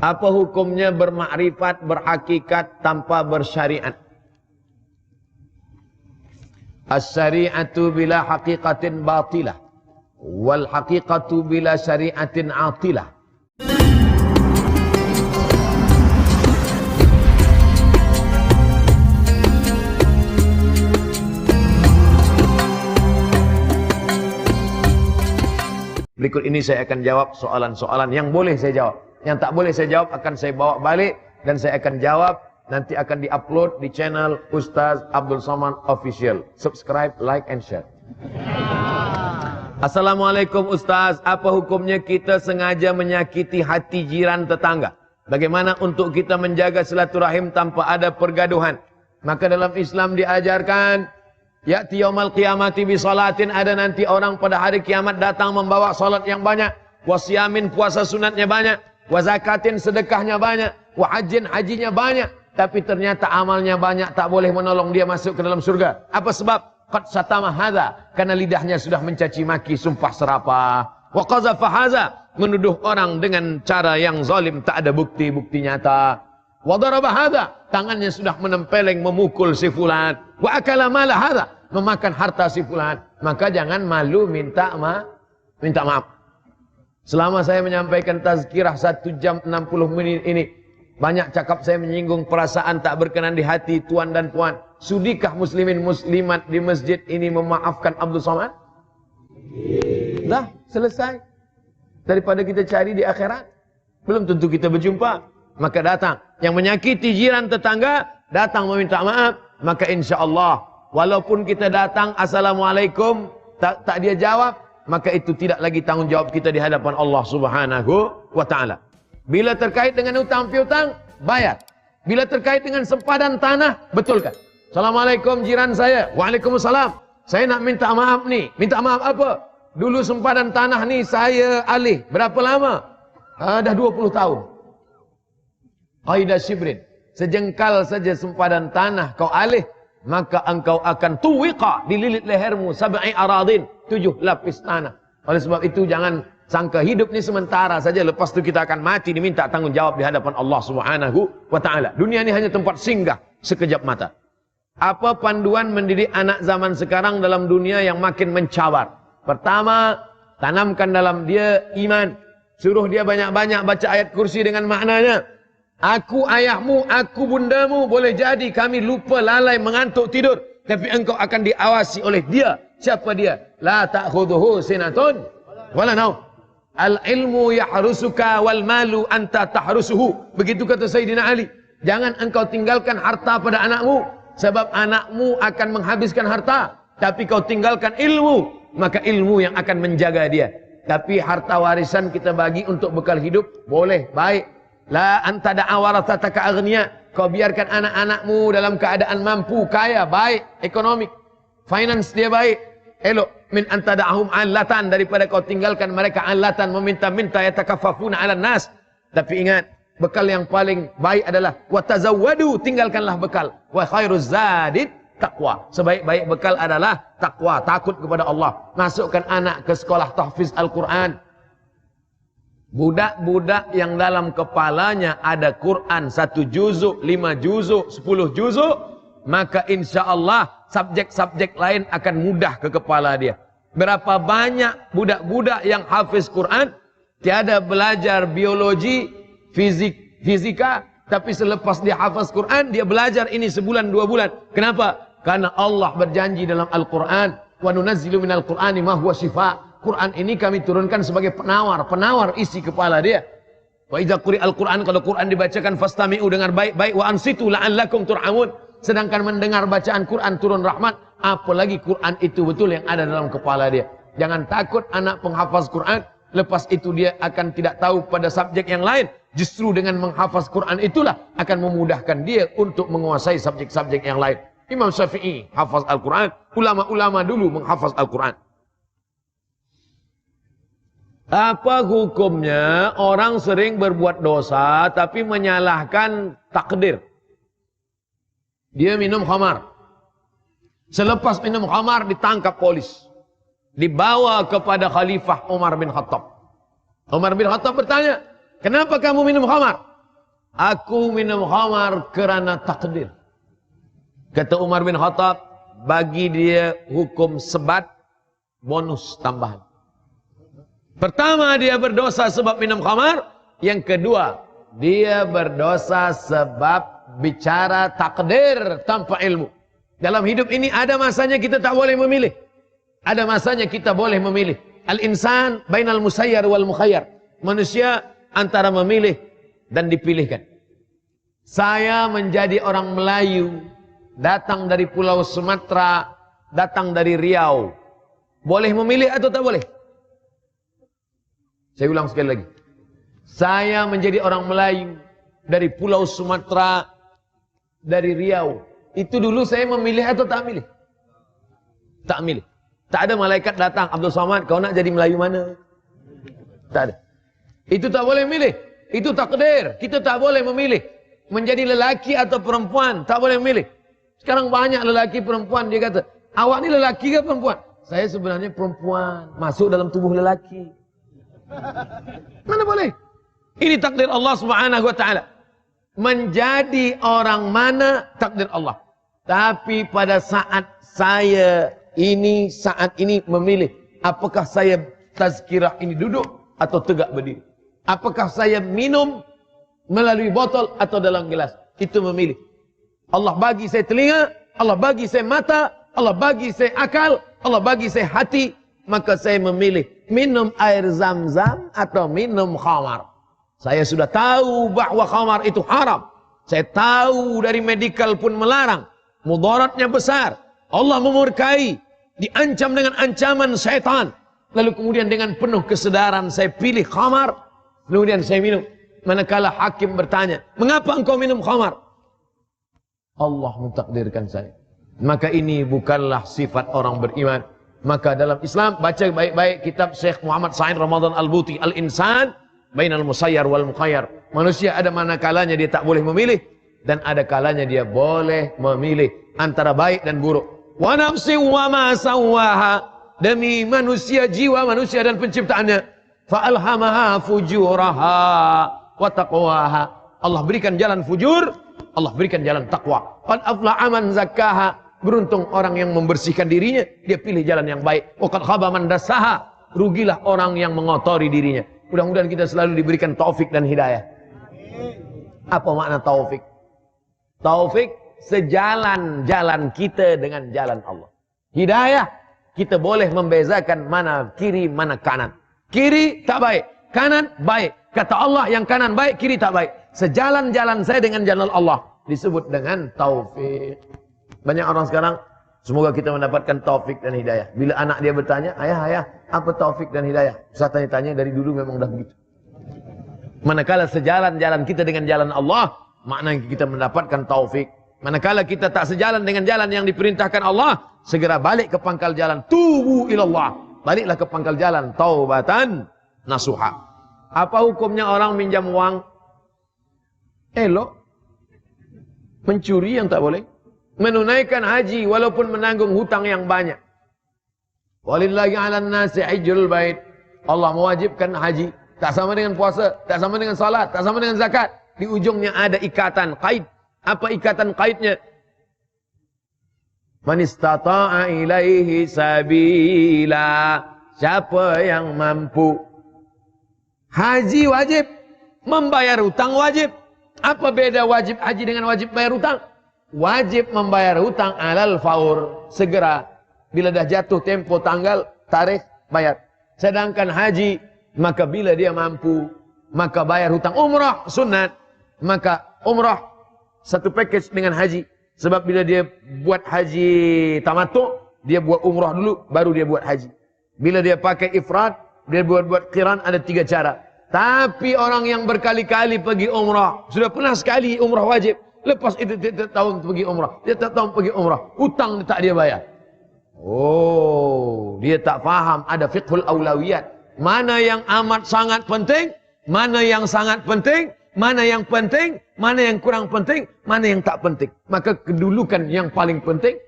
Apa hukumnya bermakrifat, berhakikat tanpa bersyariat? As-syari'atu bila haqiqatin batilah, wal haqiqatu bila syari'atin atilah. Berikut ini saya akan jawab soalan-soalan yang boleh saya jawab. Yang tak boleh saya jawab akan saya bawa balik dan saya akan jawab. Nanti akan diupload di channel Ustaz Abdul Somad Official. Subscribe, like and share. Assalamualaikum Ustaz. Apa hukumnya kita sengaja menyakiti hati jiran tetangga? Bagaimana untuk kita menjaga silaturahim tanpa ada pergaduhan? Maka dalam Islam diajarkan, ya'ti yaumal qiyamati bi salatin, ada nanti orang pada hari kiamat datang membawa salat yang banyak, wasiyamin puasa sunatnya banyak, wa zakatin sedekahnya banyak, wa hajjin hajinya banyak, tapi ternyata amalnya banyak, tak boleh menolong dia masuk ke dalam surga. Apa sebab? Qad satama hadza, karena lidahnya sudah mencaci maki, sumpah serapah. Wa qazafa hadza, menuduh orang dengan cara yang zalim, tak ada bukti-bukti nyata. Wa daraba hadza, tangannya sudah menempeleng memukul si fulan. Wa akala mala hadza, memakan harta si fulan. Maka jangan malu minta maaf. Selama saya menyampaikan tazkirah 1 jam 60 menit ini, banyak cakap saya menyinggung perasaan tak berkenan di hati tuan dan puan. Sudikah muslimin muslimat di masjid ini memaafkan Abdul Somad? Dah, selesai. Daripada kita cari di akhirat, belum tentu kita berjumpa. Maka datang yang menyakiti jiran tetangga, datang meminta maaf, maka insya Allah walaupun kita datang assalamualaikum, tak dia jawab, maka itu tidak lagi tanggung jawab kita di hadapan Allah Subhanahu wa ta'ala. Bila terkait dengan hutang piutang, bayar. Bila terkait dengan sempadan tanah, betulkan. Assalamualaikum jiran saya. Waalaikumsalam. Saya nak minta maaf nih. Minta maaf apa? Dulu sempadan tanah nih saya alih. Berapa lama? Dah 20 tahun. Qaidah shibrin. Sejengkal saja sempadan tanah kau alih, maka engkau akan tuwiqa, dililit lehermu, sab'i aradin, 7 lapis tanah. Oleh sebab itu jangan sangka hidup ni sementara saja, lepas itu kita akan mati diminta tanggung jawab di hadapan Allah Subhanahu wa ta'ala. Dunia ini hanya tempat singgah sekejap mata. Apa panduan mendidik anak zaman sekarang dalam dunia yang makin mencabar? Pertama, tanamkan dalam dia iman. Suruh dia banyak-banyak baca ayat kursi dengan maknanya. Aku ayahmu, aku bundamu, boleh jadi kami lupa, lalai, mengantuk, tidur, tapi engkau akan diawasi oleh dia. Siapa dia? La ta'khudhuhu sinatun wala naum. Al-ilmu yahrusuka wal malu anta tahrusuhu. Begitu kata Sayyidina Ali. Jangan engkau tinggalkan harta pada anakmu, sebab anakmu akan menghabiskan harta. Tapi kau tinggalkan ilmu, maka ilmu yang akan menjaga dia. Tapi harta warisan kita bagi untuk bekal hidup, boleh, baik. La anta da'a warathataka aghniya. Kau biarkan anak-anakmu dalam keadaan mampu, kaya, baik, ekonomi, finance dia baik, elok. Min anta da'ahum allatan, daripada kau tinggalkan mereka allatan, meminta-minta, yatakaffafuna 'alan nas. Tapi ingat, bekal yang paling baik adalah wa tazawwadu, tinggalkanlah bekal. Wa khairuz zadid taqwa. Sebaik-baik bekal adalah takwa, takut kepada Allah. Masukkan anak ke sekolah tahfiz Al-Quran. Budak-budak yang dalam kepalanya ada Quran 1 juzuk, 5 juzuk, 10 juzuk, maka insya Allah subjek-subjek lain akan mudah ke kepala dia. Berapa banyak budak-budak yang hafiz Quran, tiada belajar biologi, fisika, tapi selepas dia hafiz Quran, dia belajar ini sebulan 2 bulan. Kenapa? Karena Allah berjanji dalam Al-Quran, wa nunazzilu minal Qur'ani ma huwa shifa'. Quran ini kami turunkan sebagai penawar isi kepala dia. Wa idza quri'al Qur'an, kalau Quran dibacakan fastami'u, dengar baik-baik, wa ansitu la'allakum turhamun. Sedangkan mendengar bacaan Quran turun rahmat, apalagi Quran itu betul yang ada dalam kepala dia. Jangan takut anak penghafaz Quran, lepas itu dia akan tidak tahu pada subjek yang lain. Justru dengan menghafaz Quran itulah akan memudahkan dia untuk menguasai subjek-subjek yang lain. Imam Syafi'i hafaz Al-Quran, ulama-ulama dulu menghafaz Al-Quran. Apa hukumnya orang sering berbuat dosa tapi menyalahkan takdir? Dia minum khamar. Selepas minum khamar ditangkap polis. Dibawa kepada Khalifah Umar bin Khattab. Umar bin Khattab bertanya, kenapa kamu minum khamar? Aku minum khamar kerana takdir. Kata Umar bin Khattab, bagi dia hukum sebat, bonus tambahan. Pertama, dia berdosa sebab minum khamar. Yang kedua, dia berdosa sebab bicara takdir tanpa ilmu. Dalam hidup ini ada masanya kita tak boleh memilih. Ada masanya kita boleh memilih. Al-insan bainal musayyar wal mukhayyar. Manusia antara memilih dan dipilihkan. Saya menjadi orang Melayu, datang dari Pulau Sumatera, datang dari Riau. Boleh memilih atau tak boleh? Saya ulang sekali lagi. Saya menjadi orang Melayu dari Pulau Sumatera, dari Riau. Itu dulu saya memilih atau tak milih? Tak milih. Tak ada malaikat datang, Abdul Somad, kau nak jadi Melayu mana? Tak ada. Itu tak boleh milih. Itu takdir. Kita tak boleh memilih. Menjadi lelaki atau perempuan, tak boleh memilih. Sekarang banyak lelaki perempuan, dia kata, awak ni lelaki ke perempuan? Saya sebenarnya perempuan, masuk dalam tubuh lelaki. Mana boleh? Ini takdir Allah Subhanahu wa taala. Menjadi orang mana takdir Allah. Tapi pada saat saya saat ini memilih, apakah saya tazkirah ini duduk atau tegak berdiri? Apakah saya minum melalui botol atau dalam gelas? Itu memilih. Allah bagi saya telinga, Allah bagi saya mata, Allah bagi saya akal, Allah bagi saya hati, maka saya memilih minum air zam-zam atau minum khamar. Saya sudah tahu bahawa khamar itu haram. Saya tahu dari medikal pun melarang. Mudaratnya besar. Allah memurkai. Diancam dengan ancaman syaitan. Lalu kemudian dengan penuh kesedaran saya pilih khamar. Kemudian saya minum. Manakala hakim bertanya, mengapa engkau minum khamar? Allah mentakdirkan saya. Maka ini bukanlah sifat orang beriman. Maka dalam Islam, baca baik-baik kitab Syekh Muhammad Sa'id Ramadan Al-Buti, Al-Insan bainal musayyar wal mukhayyar. Manusia ada mana kalanya dia tak boleh memilih, dan ada kalanya dia boleh memilih antara baik dan buruk. Wa nafsi wa ma sawwaha, demi manusia, jiwa manusia dan penciptaannya. Fa alhamaha fujuraha wa taqwaha. Allah berikan jalan fujur, Allah berikan jalan takwa. Qad aflaha man zakkaha, beruntung orang yang membersihkan dirinya, dia pilih jalan yang baik. Wa qad khaba man dassaha, rugilah orang yang mengotori dirinya. Mudah-mudahan kita selalu diberikan taufik dan hidayah. Apa makna taufik? Taufik sejalan jalan kita dengan jalan Allah. Hidayah, kita boleh membezakan mana kiri, mana kanan. Kiri tak baik, kanan baik. Kata Allah yang kanan baik, kiri tak baik. Sejalan-jalan saya dengan jalan Allah disebut dengan taufik. Banyak orang sekarang, semoga kita mendapatkan taufik dan hidayah. Bila anak dia bertanya, ayah, apa taufik dan hidayah? Saya tanya-tanya dari dulu memang dah begitu. Manakala sejalan-jalan kita dengan jalan Allah, maknanya kita mendapatkan taufik. Manakala kita tak sejalan dengan jalan yang diperintahkan Allah, segera balik ke pangkal jalan. Tubu ilallah. Baliklah ke pangkal jalan. Taubatan nasuha. Apa hukumnya orang minjam uang? Elok. Mencuri yang tak boleh. Menunaikan haji walaupun menanggung hutang yang banyak. Walillahi 'alan nasi hajjul bait. Allah mewajibkan haji. Tak sama dengan puasa, tak sama dengan salat, tak sama dengan zakat. Di ujungnya ada ikatan qaid. Apa ikatan qaidnya? Man istata'a ilaihi sabila. Siapa yang mampu. Haji wajib, membayar hutang wajib. Apa beda wajib haji dengan wajib bayar hutang? Wajib membayar hutang alal faur, segera. Bila dah jatuh tempo tanggal, tarikh, bayar. Sedangkan haji, maka bila dia mampu, maka bayar hutang. Umrah sunat, maka umrah satu package dengan haji. Sebab bila dia buat haji tamattu, dia buat umrah dulu, baru dia buat haji. Bila dia pakai ifrad, dia buat qiran, ada 3 cara. Tapi orang yang berkali-kali pergi umrah, sudah pernah sekali umrah wajib, lepas itu dia tahun pergi umrah, dia tak tahun pergi umrah, hutang tak dia bayar. Oh, dia tak faham ada fiqhul aulawiyat. Mana yang amat sangat penting, mana yang sangat penting, mana yang penting, mana yang kurang penting, mana yang tak penting. Maka kedudukan yang paling penting,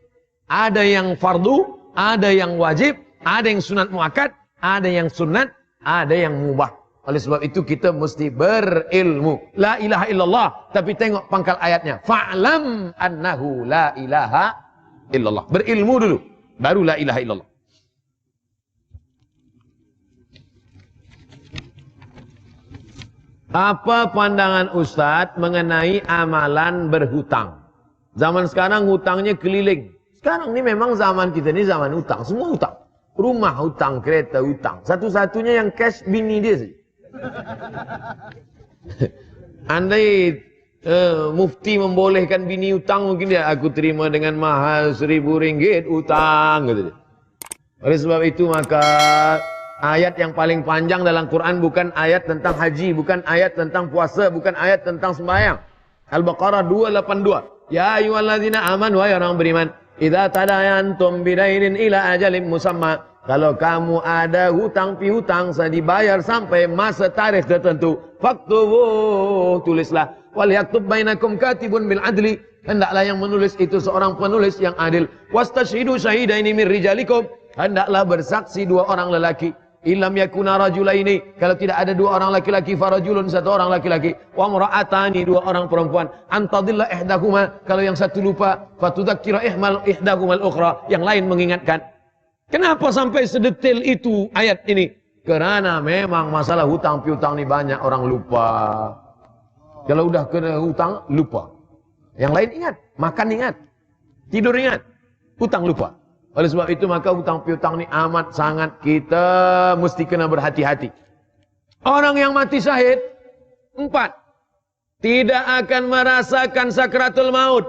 ada yang fardu, ada yang wajib, ada yang sunat muakkad, ada yang sunat, ada yang mubah. Oleh sebab itu kita mesti berilmu. La ilaha illallah. Tapi tengok pangkal ayatnya. Fa'lam annahu la ilaha illallah. Berilmu dulu. Baru la ilaha illallah. Apa pandangan Ustadz mengenai amalan berhutang? Zaman sekarang hutangnya keliling. Sekarang ini memang zaman kita ini zaman hutang. Semua hutang. Rumah hutang, kereta hutang. Satu-satunya yang cash bini dia saja. Andai mufti membolehkan bini hutang, mungkin dia, aku terima dengan mahal RM1.000 hutang, gitu dia. Oleh sebab itu maka ayat yang paling panjang dalam Quran bukan ayat tentang haji, bukan ayat tentang puasa, bukan ayat tentang sembahyang. Al-Baqarah 282. Ya ayyuhalladzina amanu, wahai orang beriman, idza tadayantum bidainin ila ajalin musamma. Kalau kamu ada hutang piutang dibayar sampai masa tarikh tertentu, faktubuh, tulislah. Wal yaktub bainakum katibun bil adli. Hendaklah yang menulis itu seorang penulis yang adil. Wastashhidu syahidaini min rijalikum. Hendaklah bersaksi dua orang lelaki. Illam yakuna rajulaini. Kalau tidak ada dua orang laki-laki, farajulun, satu orang laki-laki. Wa mra'atani, dua orang perempuan. Antadilla ihdahuma. Kalau yang satu lupa, fatudzakkira ihdahuma al-ukhra. Yang lain mengingatkan. Kenapa sampai sedetail itu ayat ini? Karena memang masalah hutang piutang ini banyak orang lupa. Kalau udah kena hutang, lupa. Yang lain ingat, makan ingat, tidur ingat, hutang lupa. Oleh sebab itu maka hutang piutang ini amat sangat kita mesti kena berhati-hati. Orang yang mati syahid, 4. Tidak akan merasakan sakratul maut.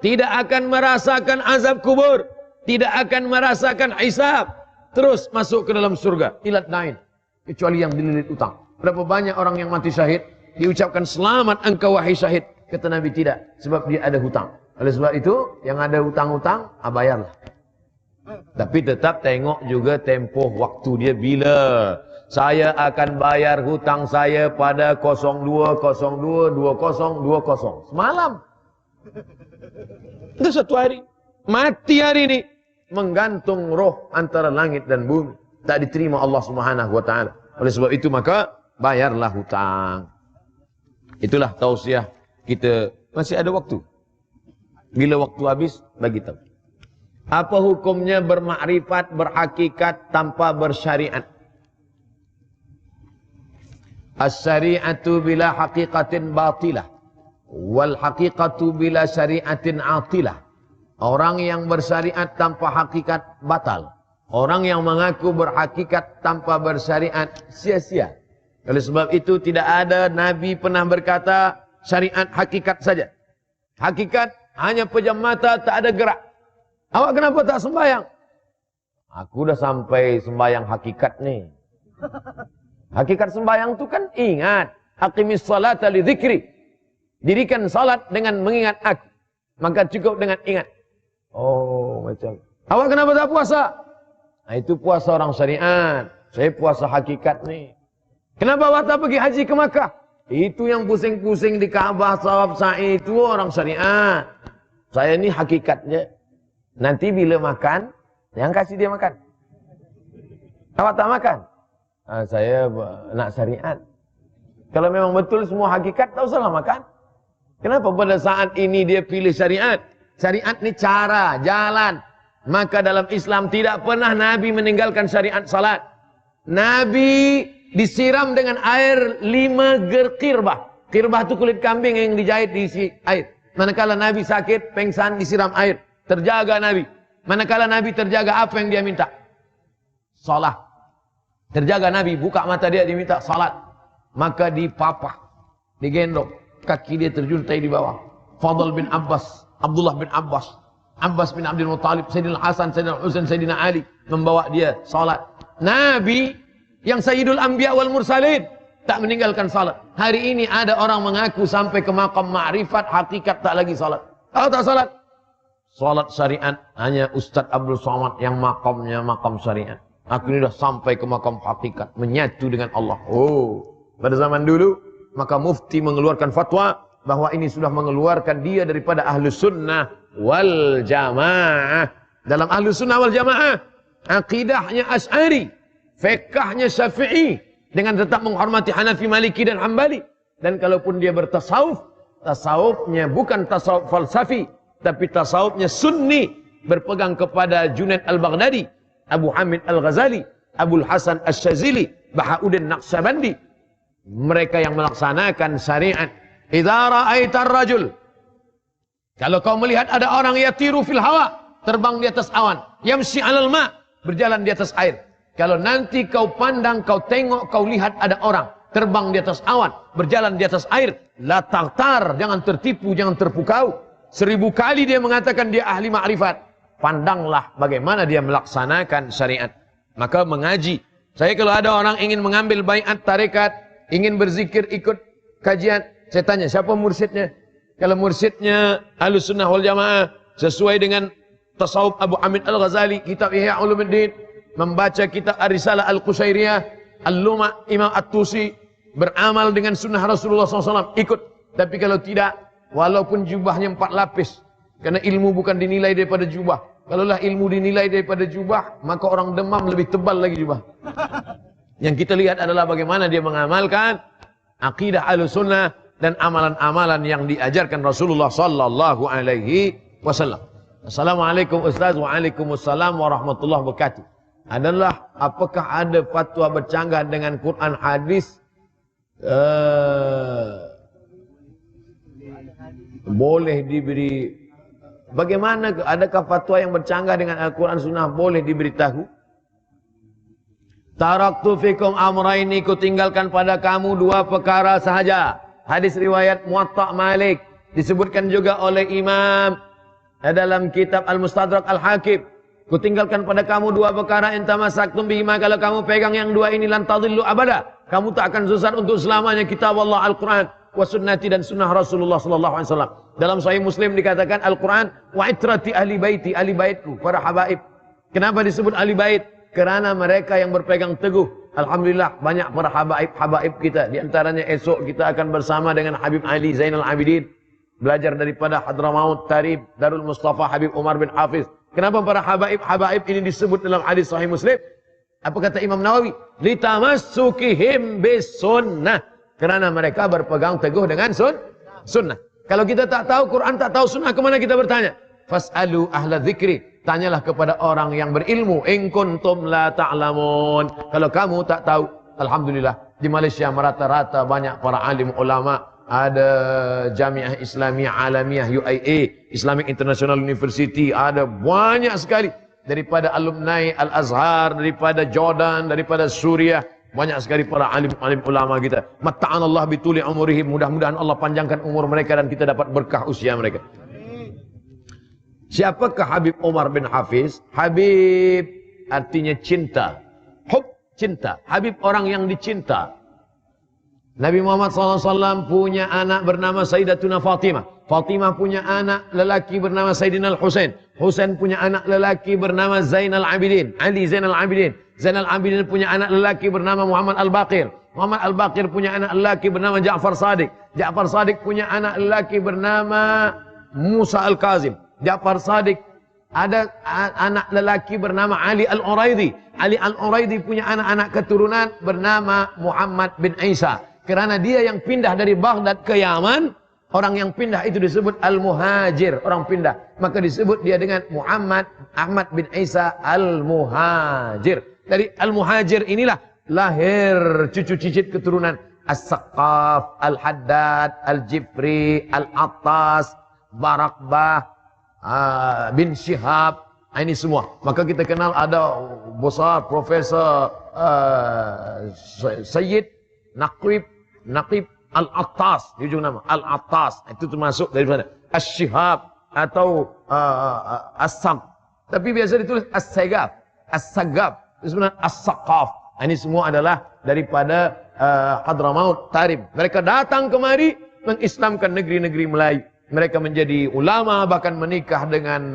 Tidak akan merasakan azab kubur. Tidak akan merasakan hisab. Terus masuk ke dalam surga. Ilat nain. Kecuali yang dililit utang. Berapa banyak orang yang mati syahid, diucapkan selamat engkau wahai syahid. Kata Nabi tidak. Sebab dia ada hutang. Oleh sebab itu, yang ada hutang-hutang, bayarlah. Tapi tetap tengok juga tempoh waktu dia bila. Saya akan bayar hutang saya pada 02.02.2020. Semalam. Itu satu hari. Mati hari ini. Menggantung roh antara langit dan bumi. Tak diterima Allah Subhanahu wa ta'ala. Oleh sebab itu maka bayarlah hutang. Itulah tausiah kita. Masih ada waktu. Bila waktu habis, bagi tahu. Apa hukumnya bermakrifat, berhakikat tanpa bersyariat? As-syari'atu bila haqiqatin batilah. Wal haqiqatu bila syari'atin atilah. Orang yang bersyariat tanpa hakikat batal. Orang yang mengaku berhakikat tanpa bersyariat sia-sia. Oleh sebab itu tidak ada Nabi pernah berkata syariat hakikat saja. Hakikat hanya pejam mata, tak ada gerak. Awak kenapa tak sembahyang? Aku dah sampai sembahyang hakikat ni. Hakikat sembahyang tu kan ingat. Aqimis salata li dzikri. Dirikan salat dengan mengingat aku. Maka cukup dengan ingat. Oh, macam. Awak kenapa tak puasa? Nah, itu puasa orang syariat. Saya puasa hakikat ni. Kenapa awak tak pergi haji ke Makkah? Itu yang pusing-pusing di Kaabah, sawab sa'i itu orang syariat. Saya ni hakikatnya. Nanti bila makan, yang kasih dia makan. Awak tak makan? Nah, saya nak syariat. Kalau memang betul semua hakikat, tak usahlah makan. Kenapa pada saat ini dia pilih syariat? Syariat ni cara, jalan. Maka dalam Islam tidak pernah Nabi meninggalkan syariat salat. Nabi disiram dengan air 5 ger kirbah. Kirbah itu kulit kambing yang dijahit diisi air. Manakala Nabi sakit, pengsan, disiram air. Terjaga Nabi. Manakala Nabi terjaga, apa yang dia minta? Salat. Terjaga Nabi, buka mata dia, diminta salat. Maka dipapah, digendong. Kaki dia terjuntai di bawah. Fadl bin Abbas, Abdullah bin Abbas, Abbas bin Abdul Muttalib, Sayyidina Hasan, Sayyidina Husain, Sayyidina Ali membawa dia salat. Nabi yang Sayyidul Anbiya wal Mursalin tak meninggalkan salat. Hari ini ada orang mengaku sampai ke makam ma'rifat, hakikat tak lagi salat. Tahu tak salat? Salat syariat hanya Ustaz Abdul Somad yang makamnya makam syariat. Aku ini dah sampai ke makam hakikat, menyatu dengan Allah. Oh, pada zaman dulu maka mufti mengeluarkan fatwa bahwa ini sudah mengeluarkan dia daripada ahlus sunnah wal jamaah. Dalam ahlus sunnah wal jamaah, aqidahnya Asy'ari, fiqhnya Syafi'i, dengan tetap menghormati Hanafi, Maliki dan Hambali. Dan kalaupun dia bertasawuf, tasawufnya bukan tasawuf falsafi, tapi tasawufnya sunni, berpegang kepada Junaid al-Baghdadi, Abu Hamid al-Ghazali, Abul Hasan al-Shazili, Bahauddin Naqsyabandi. Mereka yang melaksanakan syariat. Idza ra'aitar rajul, kalau kau melihat ada orang yatiru fil hawa, terbang di atas awan, yamshi 'alal ma, berjalan di atas air. Kalau nanti kau pandang, kau tengok, kau lihat ada orang terbang di atas awan, berjalan di atas air, la taghtar, jangan tertipu, jangan terpukau. 1000 kali dia mengatakan dia ahli ma'rifat, pandanglah bagaimana dia melaksanakan syariat. Maka mengaji. Saya kalau ada orang ingin mengambil baiat tarekat, ingin berzikir ikut kajian, saya tanya siapa mursyidnya. Kalau mursyidnya Ahlussunnah wal Jamaah sesuai dengan tasawuf Abu Hamid al-Ghazali, kitab Ihya Ulumuddin, membaca kitab Ar-Risalah Al-Qushairiyah, Al-Luma' Imam At-Tusi, beramal dengan sunnah Rasulullah SAW, ikut. Tapi kalau tidak, walaupun jubahnya 4 lapis, karena ilmu bukan dinilai daripada jubah. Kalaulah ilmu dinilai daripada jubah, maka orang demam lebih tebal lagi jubah. Yang kita lihat adalah bagaimana dia mengamalkan akidah Ahlussunnah dan amalan-amalan yang diajarkan Rasulullah sallallahu alaihi wasallam. Assalamualaikum Ustaz, waalaikumsalam warahmatullahi wabarakatuh. Adalah apakah ada fatwa bercanggah dengan Quran hadis? Boleh diberi. Bagaimana, adakah fatwa yang bercanggah dengan Al-Quran Sunnah boleh diberitahu? Taraktu fikum amraini, ku tinggalkan pada kamu 2 perkara sahaja. Hadis riwayat Muwatta Malik, disebutkan juga oleh Imam dalam kitab Al-Mustadrak Al-Hakim. Ku tinggalkan pada kamu 2 perkara, in tamassaktum bihima, kalau kamu pegang yang 2 ini lan tadillu abada, kamu tak akan sesat untuk selamanya. Kitab Allah Al-Quran wa sunnati, dan sunnah Rasulullah sallallahu alaihi wasallam. Dalam Sahih Muslim dikatakan Al-Quran wa itrati ahli baiti, ahli baitku, para habaib. Kenapa disebut ahli bait? Kerana mereka yang berpegang teguh. Alhamdulillah banyak para habaib kita. Di antaranya esok kita akan bersama dengan Habib Ali Zainal Abidin, belajar daripada Hadramaut Tarib Darul Mustafa Habib Umar bin Hafiz. Kenapa para habaib ini disebut dalam hadis Sahih Muslim? Apa kata Imam Nawawi? Litamassukihim bis sunnah. Kerana mereka berpegang teguh dengan sunnah. Kalau kita tak tahu Quran, tak tahu sunnah, kemana kita bertanya? Fas'alu ahla dzikri, tanyalah kepada orang yang berilmu. In kuntum la ta'lamun. Kalau kamu tak tahu, alhamdulillah di Malaysia merata-rata banyak para alim ulama. Ada Jamiah Islamiyah Alamiyah UIA, Islamic International University, ada banyak sekali daripada alumni Al-Azhar, daripada Jordan, daripada Suriah. Banyak sekali para alim-alim ulama kita. Matta'anallah bituli umurihim. Mudah-mudahan Allah panjangkan umur mereka dan kita dapat berkah usia mereka. Siapakah Habib Umar bin Hafiz? Habib artinya cinta. Hub, cinta. Habib orang yang dicinta. Nabi Muhammad SAW punya anak bernama Sayyidatuna Fatimah. Fatimah punya anak lelaki bernama Sayyidina Al-Husain. Husain punya anak lelaki bernama Zainal Abidin. Ali Zainal Abidin. Zainal Abidin punya anak lelaki bernama Muhammad Al-Baqir. Muhammad Al-Baqir punya anak lelaki bernama Ja'far Sadiq. Ja'far Sadiq punya anak lelaki bernama Musa Al-Kazim. Ja'far Sadiq ada anak lelaki bernama Ali Al-Uraidi. Ali Al-Uraidi punya anak-anak keturunan bernama Muhammad bin Isa. Kerana dia yang pindah dari Baghdad ke Yaman, orang yang pindah itu disebut Al-Muhajir, orang pindah. Maka disebut dia dengan Muhammad Ahmad bin Isa Al-Muhajir. Dari Al-Muhajir inilah lahir cucu cicit keturunan As-Saqqaf, Al-Haddad, Al-Jifri, Al-Attas, Barakbah, bin Syihab. Ini semua. Maka kita kenal ada besar Profesor Sayyid Naqib Al-Attas, di ujung nama Al-Attas, itu termasuk dari mana? As-Syihab atau As-Sam. Tapi biasa ditulis As-Sagaf, As-Sagaf, itu sebenarnya As-Saqqaf. Ini semua adalah daripada Hadramaut Tarib. Mereka datang kemari mengislamkan negeri-negeri Melayu. Mereka menjadi ulama, bahkan menikah dengan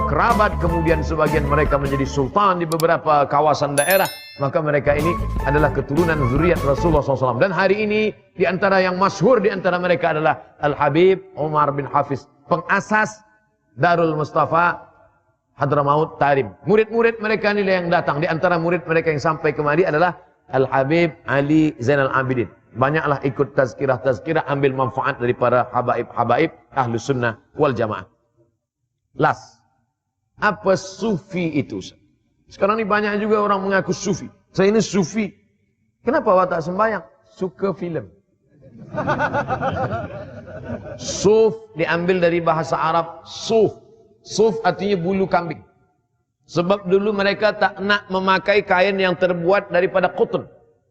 kerabat, kemudian sebagian mereka menjadi sultan di beberapa kawasan daerah. Maka mereka ini adalah keturunan zuriat Rasulullah SAW. Dan hari ini di antara yang masyhur di antara mereka adalah Al-Habib Umar bin Hafiz, pengasas Darul Mustafa Hadramaut Tarib. Murid-murid mereka ini yang datang. Di antara murid mereka yang sampai kemari adalah Al-Habib Ali Zainal Abidin. Banyaklah ikut tazkirah-tazkirah, ambil manfaat daripada habaib-habaib Ahlus Sunnah wal Jamaah. Last. Apa sufi itu? Sekarang ini banyak juga orang mengaku sufi. Saya ini sufi. Kenapa awak tak sembahyang? Suka filem. Suf diambil dari bahasa Arab suf. Suf artinya bulu kambing. Sebab dulu mereka tak nak memakai kain yang terbuat daripada cotton.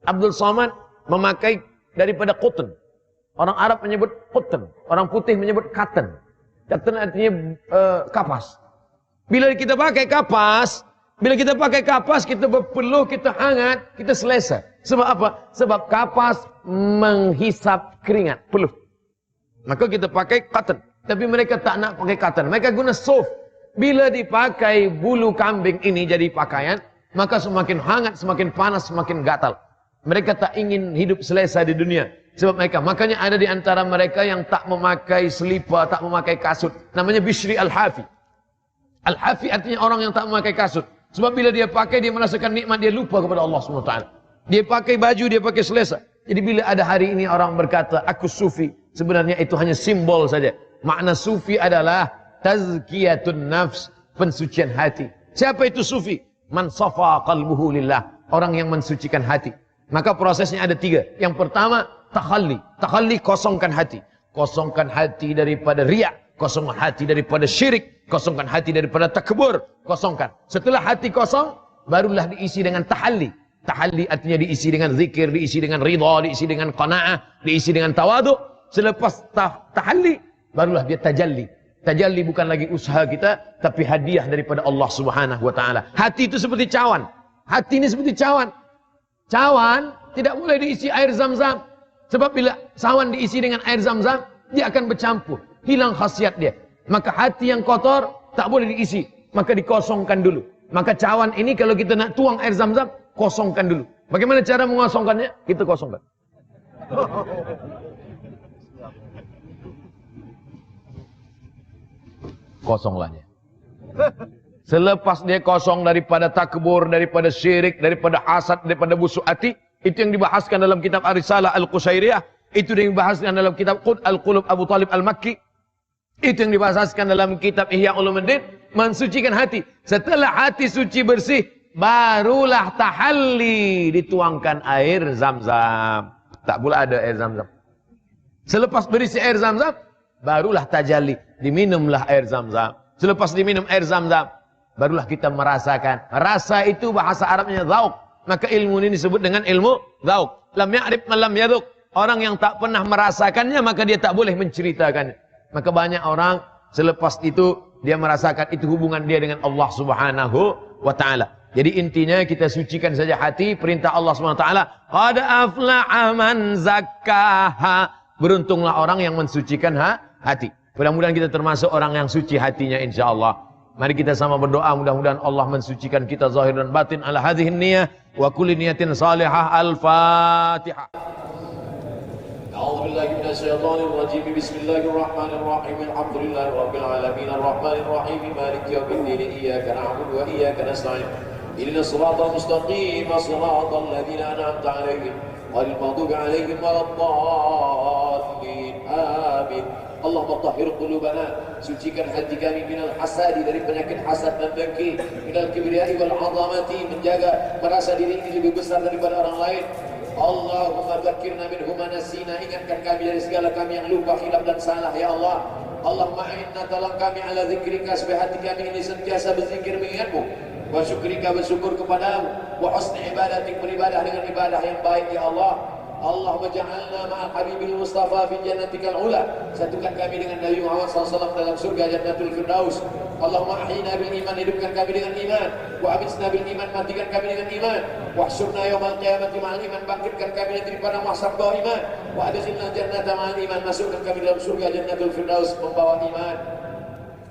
Abdul Samad memakai daripada cotton. Orang Arab menyebut cotton. Orang putih menyebut cotton. Cotton artinya kapas. Bila kita pakai kapas, kita berpeluh, kita hangat, kita selesa. Sebab apa? Sebab kapas menghisap keringat, peluh. Maka kita pakai cotton. Tapi mereka tak nak pakai cotton. Mereka guna suf. Bila dipakai bulu kambing ini jadi pakaian, maka semakin hangat, semakin panas, semakin gatal. Mereka tak ingin hidup selesa di dunia. Sebab mereka, makanya ada di antara mereka yang tak memakai selipar, tak memakai kasut. Namanya Bishri Al-Hafi. Al-Hafi artinya orang yang tak memakai kasut. Sebab bila dia pakai, dia merasakan nikmat, dia lupa kepada Allah SWT. Dia pakai baju, dia pakai selesa. Jadi bila ada hari ini orang berkata, aku sufi. Sebenarnya itu hanya simbol saja. Makna sufi adalah tazkiyatun nafs, pensucian hati. Siapa itu sufi? Man safa qalbuhu lillah. Orang yang mensucikan hati. Maka prosesnya ada 3. Yang pertama, takhalli. Takhalli, kosongkan hati. Kosongkan hati daripada riak. Kosongkan hati daripada syirik. Kosongkan hati daripada takbur. Kosongkan. Setelah hati kosong, barulah diisi dengan tahalli. Tahalli artinya diisi dengan zikir, diisi dengan ridha, diisi dengan qanaah, diisi dengan tawadu. Selepas tahalli, barulah dia tajalli. Tajalli bukan lagi usaha kita, tapi hadiah daripada Allah Subhanahu wa taala. Hati itu seperti cawan. Hati ini seperti cawan. Cawan tidak boleh diisi air zam-zam. Sebab bila cawan diisi dengan air zam-zam, dia akan bercampur. Hilang khasiat dia. Maka hati yang kotor tak boleh diisi. Maka dikosongkan dulu. Maka cawan ini kalau kita nak tuang air zam-zam, kosongkan dulu. Bagaimana cara mengosongkannya? Kita kosongkan. Kosonglah dia. Selepas dia kosong daripada takbur, daripada syirik, daripada hasad, daripada busuk hati, itu yang dibahaskan dalam kitab Ar-Risalah Al-Qusairiyah, itu yang dibahaskan dalam kitab Al-Qulub Abu Talib Al-Makki, itu yang dibahaskan dalam kitab Ihya Ulumuddin, mensucikan hati. Setelah hati suci bersih, barulah tahalli, dituangkan air zam-zam. Tak pula ada air zam-zam. Selepas berisi air zam-zam, barulah tajalli, diminumlah air zam-zam. Selepas diminum air zam-zam, barulah kita merasakan. Rasa itu bahasa Arabnya zauk. Maka ilmu ini disebut dengan ilmu zauk. Lam ya'rif man lam yaduk. Orang yang tak pernah merasakannya, maka dia tak boleh menceritakannya. Maka banyak orang selepas itu dia merasakan itu hubungan dia dengan Allah Subhanahu wa taala. Jadi intinya kita sucikan saja hati, perintah Allah Subhanahu wa taala, qad aflaha man zakkaha. Beruntunglah orang yang mensucikan hati. Mudah-mudahan kita termasuk orang yang suci hatinya insyaallah. Mari kita sama berdoa, mudah-mudahan Allah mensucikan kita zahir dan batin ala hadhihi niyyah wa kulli niyatin salihah. Al-Fatihah. أعوذ بالله من الشيطان الرجيم بسم الله الرحمن الرحيم الحمد لله رب العالمين الرحمن الرحيم مالك يوم الدين إياك نعبد وإياك نستعين اهدنا الصراط المستقيم صراط الذين أنعمت عليهم غير المغضوب عليهم ولا الضالين آمين اللهم طهر قلوبنا sucikan hati kami minal hasadi dari penyakit hasad dan dengki minal kibriyai wal azamati menjaga merasa diri ini lebih besar daripada orang lain. Allahumma dzakirna minhu ma nasina, ingatkan kami dari segala kami yang lupa, khilaf dan salah ya Allah. Allahumma a'inna, tolong kami ala zikrika supaya hati kami ini sentiasa berzikir mengingatmu, wa syukrika, bersyukur kepadamu, wa husni ibadatik, beribadah dengan ibadah yang baik ya Allah. Allahumma ja'alna ma'al habibil mustafa fi jannatikal ula, satukan kami dengan Nabi Muhammad SAW dalam surga Jannatul Firdaus. Allahumma ahyina bil iman, hidupkan kami dengan iman, wa amitna bil iman, matikan kami dengan iman, wa ahsyurna yaumal qiyamati ma'al iman, bangkitkan kami nanti pada mahsyar bawa iman, wa adkhilna jannata ma'al iman, masukkan kami dalam surga Jannatul Firdaus membawa iman.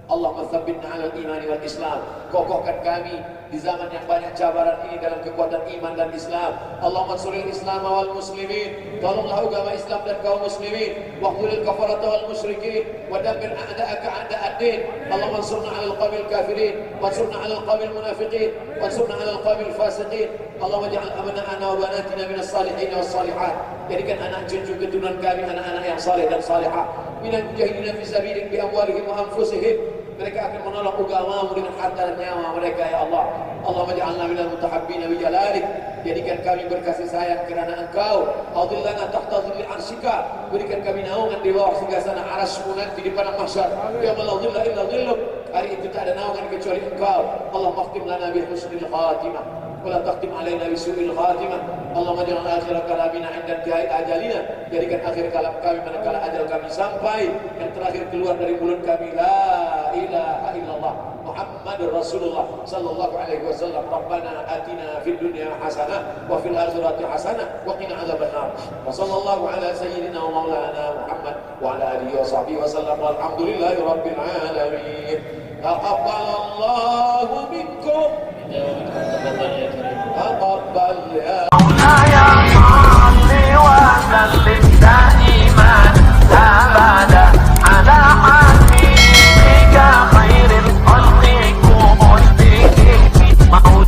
Allahumma tsabbitna 'alal imani wal Islam. Kokohkan kami di zaman yang banyak cabaran ini dalam kekuatan iman dan Islam. Allahumma ansuril Islam wal muslimin. Tolonglah agama Islam dan kaum muslimin. Waqtulil kafarata wal musyrikin wa dammir a'da'aka a'da'ad-din. Allahumma ansurna 'alal qawmil kafirin, wansurna 'alal qawmil munafiqin, wansurna 'alal qawmil fasiqin. Allahumma ij'al abna'ana wa banatina minas salihin was salihat. Jadikan anak cucu keturunan kami anak-anak yang saleh dan salihah. Minal mujahidin fi sabilik bi amwalihim wa anfusihim. Mereka akan menolong agamamu dengan harta dan nyawa mereka, ya Allah. Allahumma ja'alna minal mutahabbina bi jalalik. Jadikan kami berkasih sayang kerana Engkau. Adillana tahta dhilli arsyika. Berikan kami naungan di bawah singgasana arasmu nanti di padang mahsyar. Ya la dhilla illa dhilluk. Hari itu tak ada naungan kecuali Engkau. Allahumma khtim lana bi husnil khatimah. Wala taqtim alaina bisu'il khatimah. Allahumma ja'al akhir kalamina 'inda intihai ajalina. Jadikan akhir kalam kami manakala ajal kami sampai, yang terakhir keluar dari mulut kami la ilaha illallah Muhammadur Rasulullah sallallahu alaihi wasallam. Rabbana atina fid dunya hasanah wa fil akhirati hasanah wa qina adzabannar. Wa sallallahu ala sayyidina wa maulana Muhammad wa ala alihi wa sahbihi wasallam. Walhamdulillahi rabbil alamin. Taqabbalallahu minkum. تقبل يا